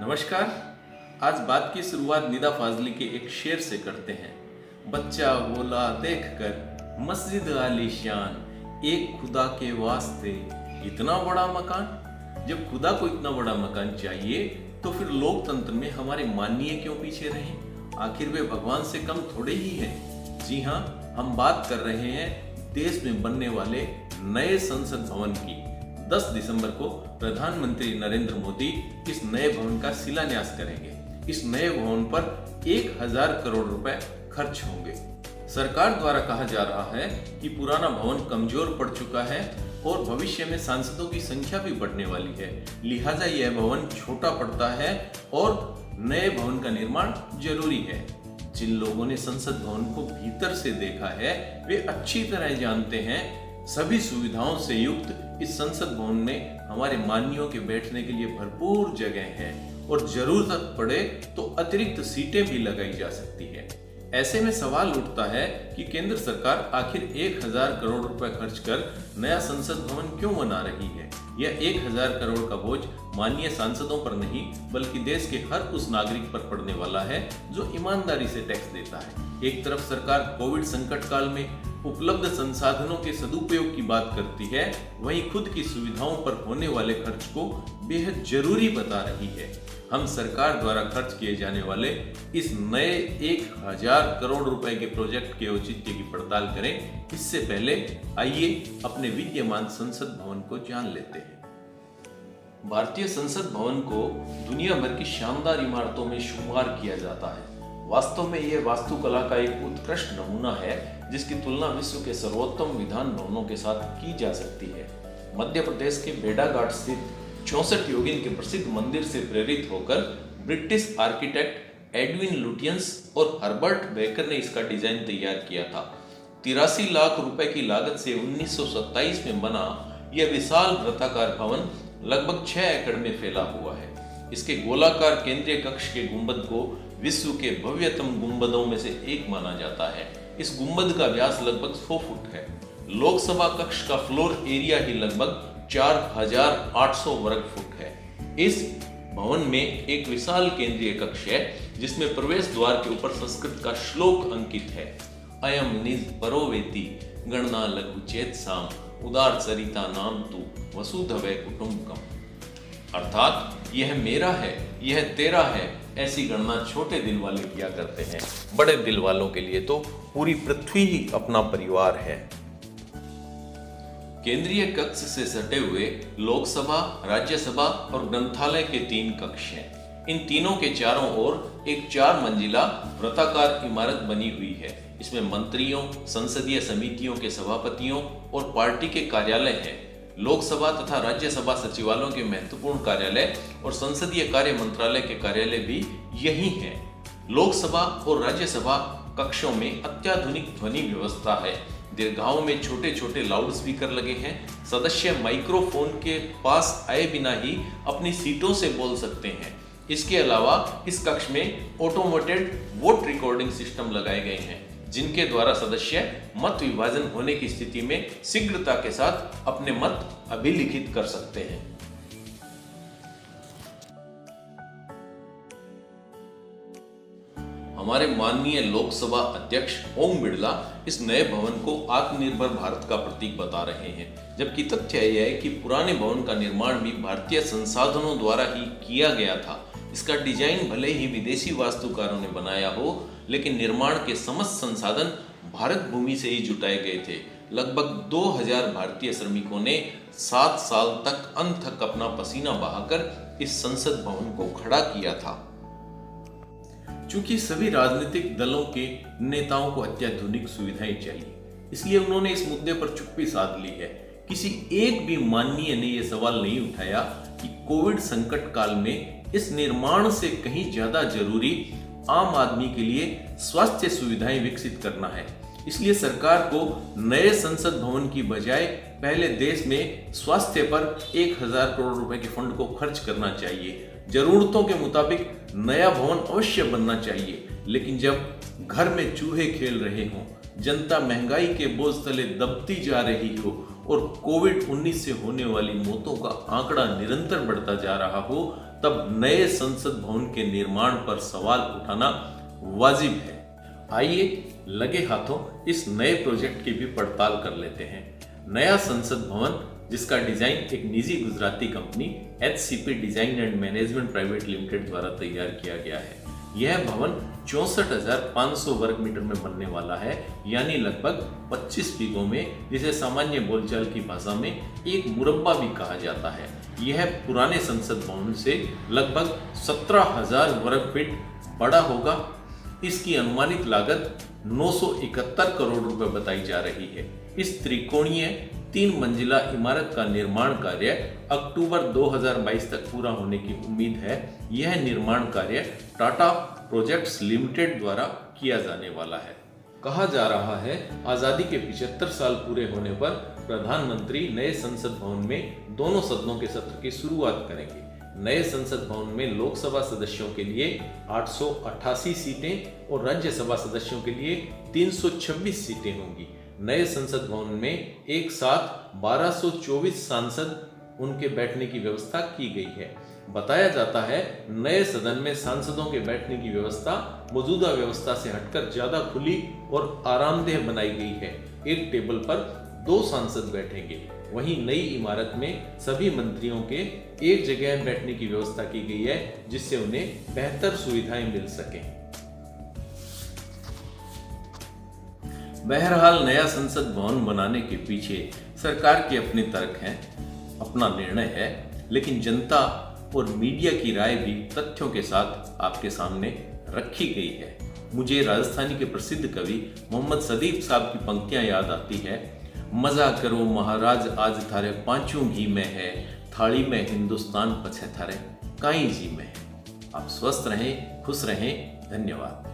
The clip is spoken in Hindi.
नमस्कार। आज बात की शुरुआत निदा फाजली के एक शेर से करते हैं। बच्चा बोला देखकर मस्जिद आलीशान, एक खुदा के वास्ते इतना बड़ा मकान। जब खुदा को इतना बड़ा मकान चाहिए तो फिर लोकतंत्र में हमारे माननीय क्यों पीछे रहे? आखिर वे भगवान से कम थोड़े ही हैं। जी हाँ, हम बात कर रहे हैं देश में बनने वाले नए संसद भवन की। 10 दिसंबर को प्रधानमंत्री नरेंद्र मोदी इस नए भवन का शिलान्यास करेंगे। इस नए भवन पर 1000 करोड़ रुपए खर्च होंगे। सरकार द्वारा कहा जा रहा है कि पुराना भवन कमजोर पड़ चुका है और भविष्य में सांसदों की संख्या भी बढ़ने वाली है, लिहाजा यह भवन छोटा पड़ता है और नए भवन का निर्माण जरूरी है। जिन लोगों ने संसद भवन को भीतर से देखा है वे अच्छी तरह जानते हैं सभी सुविधाओं से युक्त इस संसद भवन में हमारे माननीयों के बैठने के लिए भरपूर जगह है और जरूरत पड़े तो अतिरिक्त सीटें भी लगाई जा सकती है। ऐसे में सवाल उठता है कि केंद्र सरकार आखिर 1000 करोड़ रुपए खर्च कर नया संसद भवन क्यों बना रही है? यह 1000 करोड़ का बोझ माननीय सांसदों पर नहीं बल्कि देश के हर उस नागरिक पर पड़ने वाला है जो ईमानदारी से टैक्स देता है। एक तरफ सरकार कोविड संकट काल में उपलब्ध संसाधनों के सदुपयोग की बात करती है, वहीं खुद की सुविधाओं पर होने वाले खर्च को बेहद जरूरी बता रही है। हम सरकार द्वारा खर्च किए जाने वाले इस नए 1000 करोड़ रुपए के प्रोजेक्ट के औचित्य की पड़ताल करें। इससे पहले आइए अपने विद्यमान संसद भवन को जान लेते हैं। भारतीय संसद भवन को दुनिया भर की शानदार इमारतों में शुमार किया जाता है। वास्तव में यह वास्तुकला का एक उत्कृष्ट नमूना है जिसकी तुलना विश्व के सर्वोत्तम विधान भवनों के साथ की जा सकती है। मध्य प्रदेश के भेड़ाघाट स्थित 64 योगिन के प्रसिद्ध मंदिर से प्रेरित होकर ब्रिटिश आर्किटेक्ट एडविन लुटियंस और हर्बर्ट बेकर ने इसका डिजाइन तैयार किया था। 83 लाख रुपए की लागत से 1927 में बना यह विशाल वृत्ताकार भवन लगभग 6 एकड़ में फैला हुआ है। इसके गोलाकार केंद्रीय कक्ष के गुंबद को विश्व के भव्यतम गुंबदों में से एक माना जाता है। इस गुंबद का व्यास लगभग 100 फुट है। लोकसभा कक्ष का फ्लोर एरिया ही लगभग 4800 वर्ग फुट है। इस भवन में एक विशाल केंद्रीय कक्ष है जिसमें प्रवेश द्वार के ऊपर संस्कृत का श्लोक अंकित है। अयम निज परोवेति गणना लघु चेत साम उदार सरिता नाम तू वसुधवै कुटुंबकम, अर्थात यह मेरा है, यह तेरा है। ऐसी गणना छोटे दिल वाले किया करते हैं, बड़े दिल वालों के लिए तो पूरी पृथ्वी ही अपना परिवार है। केंद्रीय कक्ष से सटे हुए लोकसभा, राज्यसभा और ग्रंथालय के 3 कक्ष हैं। इन तीनों के चारों ओर एक 4 मंजिला वृत्ताकार इमारत बनी हुई है। इसमें मंत्रियों, संसदीय समितियों के सभापतियों और पार्टी के कार्यालय हैं। लोकसभा तथा राज्यसभा सचिवालयों के महत्वपूर्ण कार्यालय और संसदीय कार्य मंत्रालय के कार्यालय भी यही हैं। लोकसभा और राज्यसभा कक्षों में अत्याधुनिक ध्वनि व्यवस्था है। दीर्घाओं में छोटे छोटे लाउड स्पीकर लगे हैं। सदस्य माइक्रोफोन के पास आए बिना ही अपनी सीटों से बोल सकते हैं। इसके अलावा इस कक्ष में ऑटोमेटेड वोट रिकॉर्डिंग सिस्टम लगाए गए हैं जिनके द्वारा सदस्य मत विभाजन होने की स्थिति में शीघ्रता के साथ अपने मत अभिलिखित कर सकते हैं। हमारे माननीय लोकसभा अध्यक्ष ओम बिरला इस नए भवन को आत्मनिर्भर भारत का प्रतीक बता रहे हैं, जबकि तथ्य यह है कि पुराने भवन का निर्माण भी भारतीय संसाधनों द्वारा ही किया गया था। इसका डिजाइन भले ही विदेशी वास्तुकारों ने बनाया हो, लेकिन निर्माण के समस्त संसाधन भारत भूमि से ही जुटाए गए थे। लगभग 2000 भारतीय श्रमिकों ने 7 साल तक अंत तक अपना पसीना बहाकर इस संसद भवन को खड़ा किया था। चूंकि सभी राजनीतिक दलों के नेताओं को अत्याधुनिक सुविधाएं चाहिए, इसलिए उन्होंने इस मुद्दे पर चुप्पी साध ली है। किसी एक भी माननीय ने यह सवाल नहीं उठाया कि कोविड संकट काल में इस निर्माण से कहीं ज्यादा जरूरी आम आदमी के लिए स्वास्थ्य सुविधाएं विकसित करना है। इसलिए सरकार को नए संसद भवन की बजाय पहले देश में स्वास्थ्य पर 1000 करोड़ रुपए के फंड को खर्च करना चाहिए। जरूरतों के मुताबिक नया भवन अवश्य बनना चाहिए, लेकिन जब घर में चूहे खेल रहे हों, जनता महंगाई के बोझ तले दबती जा रही हो और कोविड-19 से होने वाली मौतों का आंकड़ा निरंतर बढ़ता जा रहा हो, तब नए संसद भवन के निर्माण पर सवाल उठाना वाजिब है। आइए लगे हाथों इस नए प्रोजेक्ट की भी पड़ताल कर लेते हैं। नया संसद भवन, जिसका डिजाइन एक निजी Gujarati company HCP design and management private limited द्वारा तैयार किया गया है। यह भवन 64,500 वर्ग मीटर में बनने वाला है, यानी लगभग 25 बीघों में, जिसे सामान्य बोलचाल की भाषा में एक मुरब्बा भी कहा जाता है। यह पुराने संसद भवन से लगभग 17,000 वर्ग फीट बड़ा होगा। इसकी अनुमानित लागत 971 करोड़ रुपए बताई जा रही है। इस त्रिकोणीय 3 मंजिला इमारत का निर्माण कार्य अक्टूबर 2022 तक पूरा होने की उम्मीद है। यह निर्माण कार्य टाटा प्रोजेक्ट्स लिमिटेड द्वारा किया जाने वाला है। कहा जा रहा है, आजादी के 75 साल पूरे होने पर प्रधानमंत्री नए संसद भवन में दोनों सदनों के सत्र की शुरुआत करेंगे। नए संसद भवन में लोकसभा सदस्यों के लिए 888 सीटें और राज्यसभा सदस्यों के लिए 326 सीटें होंगी। नए संसद भवन में एक साथ 1224 सांसद उनके बैठने की व्यवस्था की गई है। बताया जाता है, नए सदन में सांसदों के बैठने की व्यवस्था मौजूदा व्यवस्था से हटकर ज्यादा खुली और आरामदेह बनाई गई है। एक टेबल पर 2 सांसद बैठेंगे। वहीं नई इमारत में सभी मंत्रियों के एक जगह बैठने की व्यवस्था की गई है, जिससे उन्हें बेहतर सुविधाएं मिल सकें। बहरहाल नया संसद भवन बनाने के पीछे सरकार के अपने तर्क हैं, अपना निर्णय है, लेकिन जनता और मीडिया की राय भी तथ्यों के साथ आपके सामने रखी गई है। मुझे राजस्थानी के प्रसिद्ध कवि मोहम्मद सदीक साहब की पंक्तियां याद आती है। मजा करो महाराज आज थारे पांचों घी में है, थाली में हिंदुस्तान पछे थारे काई जी में है। आप स्वस्थ रहें, खुश रहें। धन्यवाद।